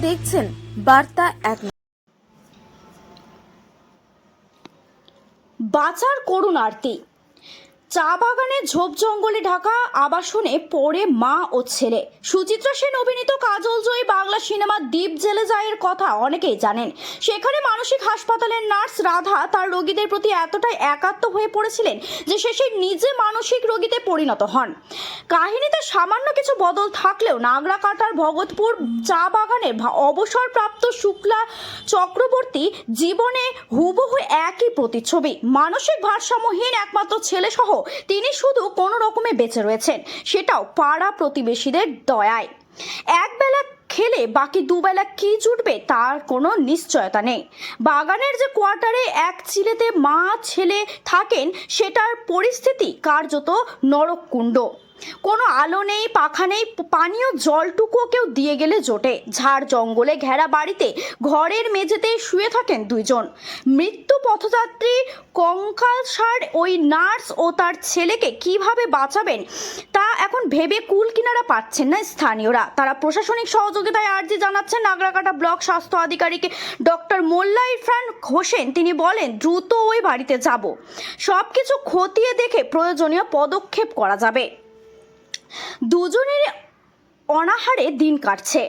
দেখছেন বার্তা এক। বাঁচার করুণ আরতি। চা বাগানে ঝোপ জঙ্গলে ঢাকা আবাসনে পড়ে মা ও ছেলে। সুচিত্রা সেন অভিনীত কাজল জয়ী বাংলা সিনেমা দ্বীপ জেলে যায়ের কথা অনেকেই জানেন। সেখানে মানসিক হাসপাতালের নার্স রাধা তার রোগীদের প্রতি এতটাই একাত্ম হয়ে পড়েছিলেন যে শেষে নিজে মানসিক রোগীতে পরিণত হন। কাহিনীতে সামান্য কিছু বদল থাকলেও নাগরাকাটার ভগতপুর চা বাগানের অবসরপ্রাপ্ত শুক্লা চক্রবর্তী জীবনে হুবহু একই প্রতিচ্ছবি। মানসিক ভারসাম্যহীন একমাত্র ছেলে সহ তিনি শুধু কোনো রকমে বেঁচে রয়েছেন, সেটাও পাড়া প্রতিবেশীদের দয়ায়। একবেলা খেলে বাকি দুবেলা কি জুটবে তার কোনো নিশ্চয়তা নেই। বাগানের যে কোয়ার্টারে এক চিলেতে মা ছেলে থাকেন সেটার পরিস্থিতি কার্যত নরককুণ্ড। কোনো আলো নেই, পাখা নেই, পানীয় জলটুকুও কেউ দিয়ে গেলে জোটে। ঝাড় জঙ্গলে ঘেরা বাড়িতে ঘরের মেঝেতে শুয়ে থাকেন দুইজন মৃত্যু পথযাত্রী কঙ্কালসার। ওই নার্স ও তার ছেলেকে কিভাবে বাঁচাবেন তা এখন ভেবে কুল কিনারা পাচ্ছেন না স্থানীয়রা। তারা প্রশাসনিক সহযোগিতায় আর্জি জানাচ্ছেন নাগরাকাটা ব্লক স্বাস্থ্য আধিকারিক ডক্টর মোল্লা ইরফান হোসেন। তিনি বলেন, দ্রুত ওই বাড়িতে যাব, সবকিছু খতিয়ে দেখে প্রয়োজনীয় পদক্ষেপ করা যাবে। দুজনের অনাহারে দিন কাটছে।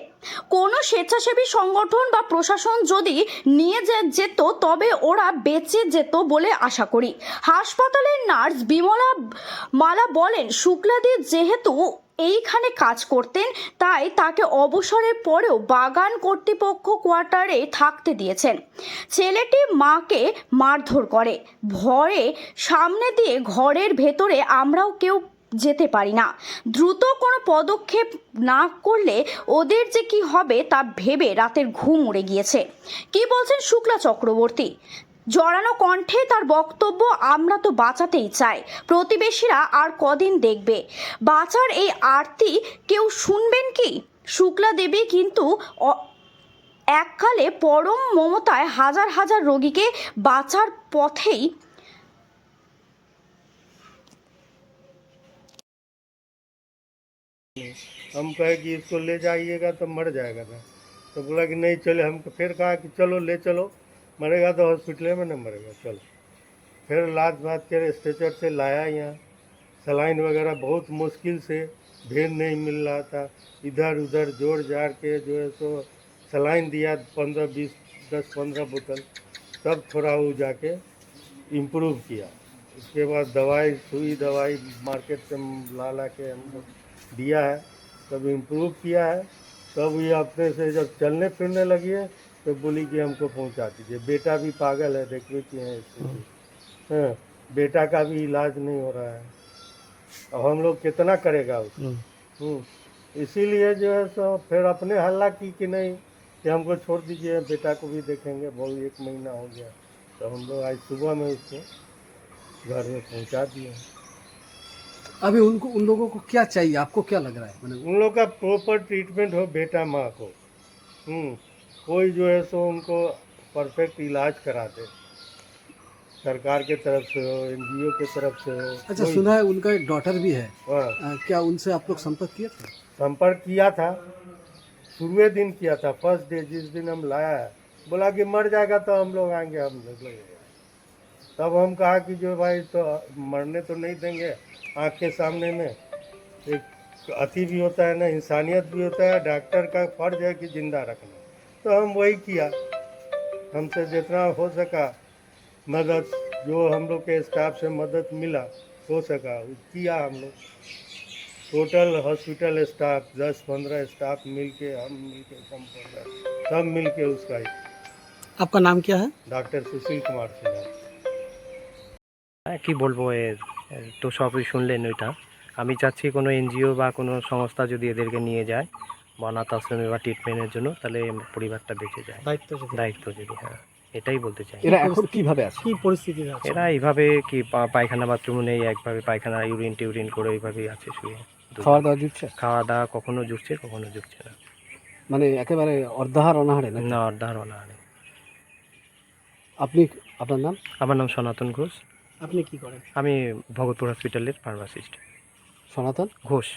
কোনো স্বেচ্ছাসেবী সংগঠন বা প্রশাসন যদি নিয়ে যেত তবে ওরা বেঁচে যেত বলে আশা করি। হাসপাতালের নার্স বিমলা মালা বলেন, শুক্লাদি যেহেতু এইখানে কাজ করতেন তাই তাকে অবসরের পরেও বাগান কর্তৃপক্ষ কোয়ার্টারে থাকতে দিয়েছেন। ছেলেটি মাকে মারধর করে, ভয়ে সামনে দিয়ে ঘরের ভেতরে আমরাও কেউ যেতে পারি না। দ্রুত কোনো পদক্ষেপ না করলে ওদের যে কি হবে তা ভেবে রাতের ঘুম উড়ে গিয়েছে। কি বলছেন শুক্লা চক্রবর্তী? জড়ানো কণ্ঠে তার বক্তব্য, আমরা তো বাঁচাতেই চাই, প্রতিবেশীরা আর কদিন দেখবে। বাঁচার এই আরতি কেউ শুনবেন কি? শুক্লা দেবী কিন্তু এককালে পরম মমতায় হাজার হাজার রোগীকে বাঁচার পথেই हम कहे कि इसको ले जाइएगा तो मर जाएगा ना, तो बोला कि नहीं चले। हमको फिर कहा कि चलो ले चलो, मरेगा तो हॉस्पिटल में नहीं मरेगा, चलो। फिर लाद बात कर स्ट्रेचर से लाया यहाँ। सलाइन वगैरह बहुत मुश्किल से, भीड़ नहीं मिल रहा था, इधर उधर जोड़ जाड़ के जो है सो सलाइन दिया 15-20 10-15 बोतल, तब थोड़ा वो जाके इम्प्रूव किया। उसके बाद दवाई सुई दवाई मार्केट से ला के हमको दिया है, तब इम्प्रूव किया है। तब ये अपने से जब चलने फिरने लगी है तो बोली कि हमको पहुंचा दीजिए। बेटा भी पागल है, देखने की है स्थिति। हाँ, बेटा का भी इलाज नहीं हो रहा है, अब हम लोग कितना करेगा उसको। इसीलिए जो है सो फिर अपने हल्ला की कि नहीं कि हमको छोड़ दीजिए, बेटा को भी देखेंगे। बहुत 1 महीना हो गया, तो हम लोग आज सुबह में उसको घर में पहुंचा दिए। अभी उन लोगों को क्या चाहिए, आपको क्या लग रहा है? उन लोग का प्रॉपर ट्रीटमेंट हो बेटा माँ को। कोई जो है सो उनको परफेक्ट इलाज करा दे, सरकार के तरफ से हो, NGO के तरफ से हो। अच्छा, सुना है उनका एक डॉटर भी है। हाँ, क्या उनसे आप लोग संपर्क किए थे? संपर्क किया था, शुरुए दिन किया था, फर्स्ट डे जिस दिन हम लाया है। बोला कि मर जाएगा तो हम लोग आएंगे, हम लोग लगेगा। तब हम कहा कि जो भाई तो मरने तो नहीं देंगे, आँख के सामने में एक अति भी होता है ना, इंसानियत भी होता है। डॉक्टर का फर्ज है कि जिंदा रखना, तो हम वही किया। हमसे जितना हो सका मदद, जो हम लोग के स्टाफ से मदद मिला हो सका किया। हम लोग टोटल हॉस्पिटल स्टाफ 10-15 स्टाफ मिलके, हम मिलके कंपाउंडर सब मिलके उसका ही। आपका नाम क्या है? डॉक्टर सुशील कुमार सिन्हा। কি বলবো, তো সবই শুনলেন। ওইটা আমি চাচ্ছি কোনো এনজিও বা কোনো সংস্থা যদি এদেরকে নিয়ে যায় বা অনাথ আশ্রমে বা ট্রিটমেন্টের জন্য, তাহলে পরিবারটা বেঁচে যায়। দায়িত্ব যদি, হ্যাঁ, এটাই বলতে চাই। এরা এখন কিভাবে আছে, কি পরিস্থিতি আছে? এরা এইভাবে কি পায়খানা বাথরুমও নেই, একভাবে পায়খানা ইউরিন টিউরিন করে এইভাবেই আছে শুয়ে। খাওয়া দাওয়া জুটছে? খাওয়া দাওয়া কখনো জুটছে, কখনো জুটছে না। মানে একেবারে অর্ধাহার অনাহারে না? না, অর্ধারণা নেই। আপনি, আপনার নাম? আমার নাম সনাতন ঘোষ। আপনি কি করেন? আমি ভগতপুর হসপিটালের ফার্মাসিস্ট। সনাতন ঘোষ।